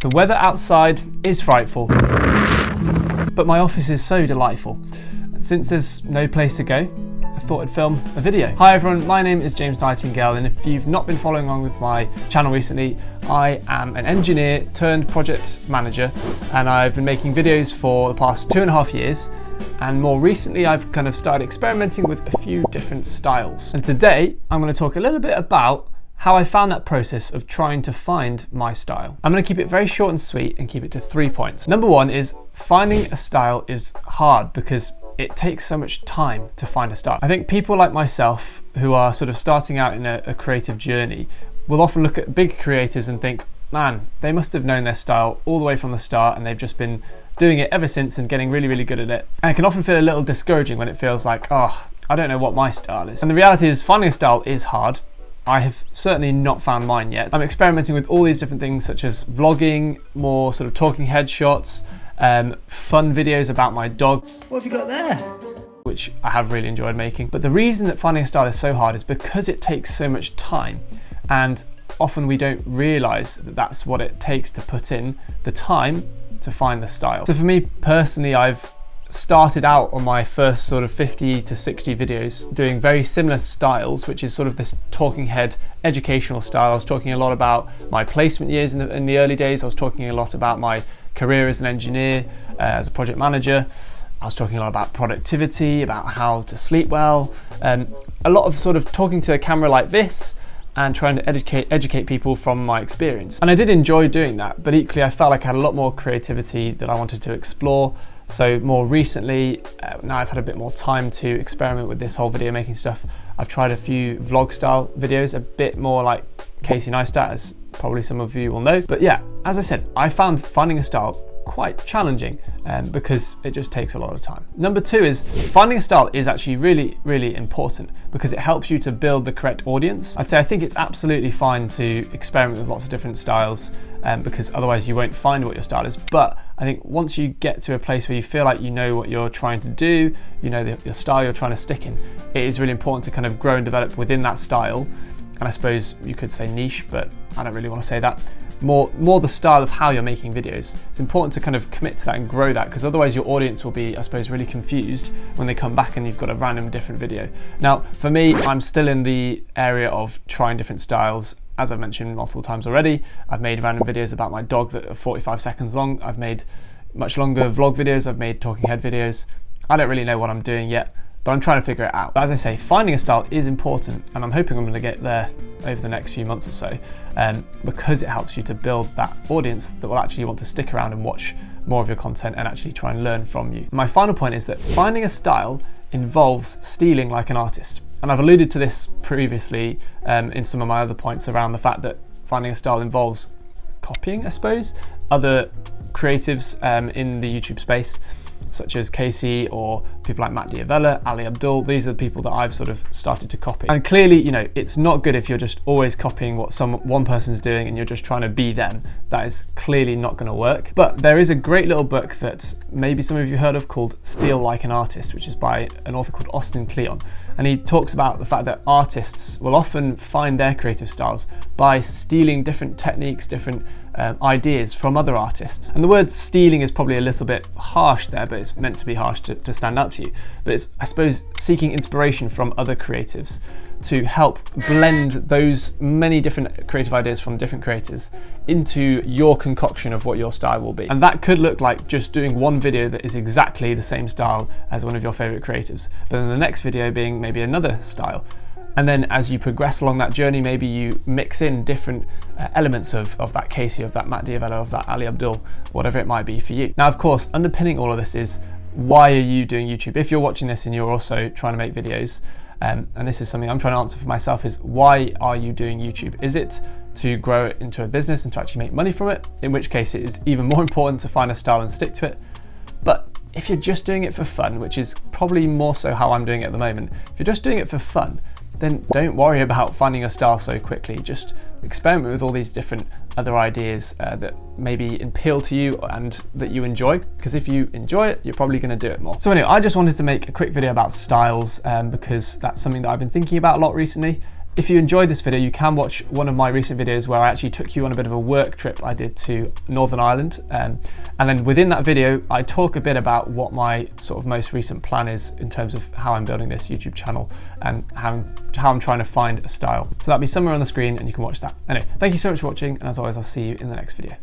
The weather outside is frightful, but my office is so delightful. And since there's no place to go, I thought I'd film a video. Hi everyone, my name is James Nightingale, and if you've not been following along with my channel recently, I am an engineer turned project manager, and I've been making videos for the past 2.5 years. And more recently, I've kind of started experimenting with a few different styles. And today, I'm going to talk a little bit about how I found that process of trying to find my style. I'm going to keep it very short and sweet and keep it to 3 points. Number one is finding a style is hard because it takes so much time to find a style. I think people like myself who are sort of starting out in a creative journey will often look at big creators and think, man, they must have known their style all the way from the start and they've just been doing it ever since and getting really, really good at it. And it can often feel a little discouraging when it feels like, oh, I don't know what my style is. And the reality is finding a style is hard. I have certainly not found mine yet. I'm experimenting with all these different things such as vlogging, more sort of talking head shots, fun videos about my dog. What have you got there? Which I have really enjoyed making. But the reason that finding a style is so hard is because it takes so much time, and often we don't realise that that's what it takes to put in the time to find the style. So for me personally, I've started out on my first sort of 50 to 60 videos doing very similar styles, which is sort of this talking head educational style. I was talking a lot about my placement years in the early days. I was talking a lot about my career as an engineer, as a project manager. I was talking a lot about productivity, about how to sleep well, a lot of sort of talking to a camera like this and trying to educate people from my experience. And I did enjoy doing that, but equally I felt like I had a lot more creativity that I wanted to explore. So more recently, now I've had a bit more time to experiment with this whole video making stuff, I've tried a few vlog style videos, a bit more like Casey Neistat, as probably some of you will know. But yeah, as I said, I found finding a style quite challenging because it just takes a lot of time. Number two is finding a style is actually really, really important because it helps you to build the correct audience. I'd say I think it's absolutely fine to experiment with lots of different styles because otherwise you won't find what your style is. But I think once you get to a place where you feel like you know what you're trying to do, you know your style you're trying to stick in, it is really important to kind of grow and develop within that style. And I suppose you could say niche, but I don't really want to say that. More the style of how you're making videos. It's important to kind of commit to that and grow that, because otherwise your audience will be, I suppose, really confused when they come back and you've got a random different video. Now, for me, I'm still in the area of trying different styles. As I've mentioned multiple times already, I've made random videos about my dog that are 45 seconds long. I've made much longer vlog videos. I've made talking head videos. I don't really know what I'm doing yet, but I'm trying to figure it out. But as I say, finding a style is important, and I'm hoping I'm going to get there over the next few months or so, because it helps you to build that audience that will actually want to stick around and watch more of your content and actually try and learn from you. My final point is that finding a style involves stealing like an artist. And I've alluded to this previously in some of my other points around the fact that finding a style involves copying, I suppose, other creatives in the YouTube space, such as Casey or people like Matt Diavella, Ali Abdul. These are the people that I've sort of started to copy. And clearly, you know, it's not good if you're just always copying what one person's doing and you're just trying to be them. That is clearly not going to work. But there is a great little book that maybe some of you heard of called Steal Like an Artist, which is by an author called Austin Kleon. And he talks about the fact that artists will often find their creative styles by stealing different techniques, different ideas from other artists. And the word stealing is probably a little bit harsh there, but it's meant to be harsh to stand out to you. But it's, I suppose, seeking inspiration from other creatives to help blend those many different creative ideas from different creators into your concoction of what your style will be. And that could look like just doing one video that is exactly the same style as one of your favorite creatives, but then the next video being maybe another style. And then as you progress along that journey, maybe you mix in different elements of that Casey, of that Matt Diavella, of that Ali Abdul, whatever it might be for you. Now, of course, underpinning all of this is, why are you doing YouTube? If you're watching this and you're also trying to make videos, and this is something I'm trying to answer for myself, is why are you doing YouTube? Is it to grow it into a business and to actually make money from it? In which case it is even more important to find a style and stick to it. But if you're just doing it for fun, which is probably more so how I'm doing it at the moment, if you're just doing it for fun, then don't worry about finding a style so quickly. Just experiment with all these different other ideas that maybe appeal to you and that you enjoy, because if you enjoy it, you're probably going to do it more. So anyway, I just wanted to make a quick video about styles because that's something that I've been thinking about a lot recently. If you enjoyed this video, you can watch one of my recent videos where I actually took you on a bit of a work trip I did to Northern Ireland. And then within that video, I talk a bit about what my sort of most recent plan is in terms of how I'm building this YouTube channel and how I'm trying to find a style. So that'll be somewhere on the screen and you can watch that. Anyway, thank you so much for watching, and as always, I'll see you in the next video.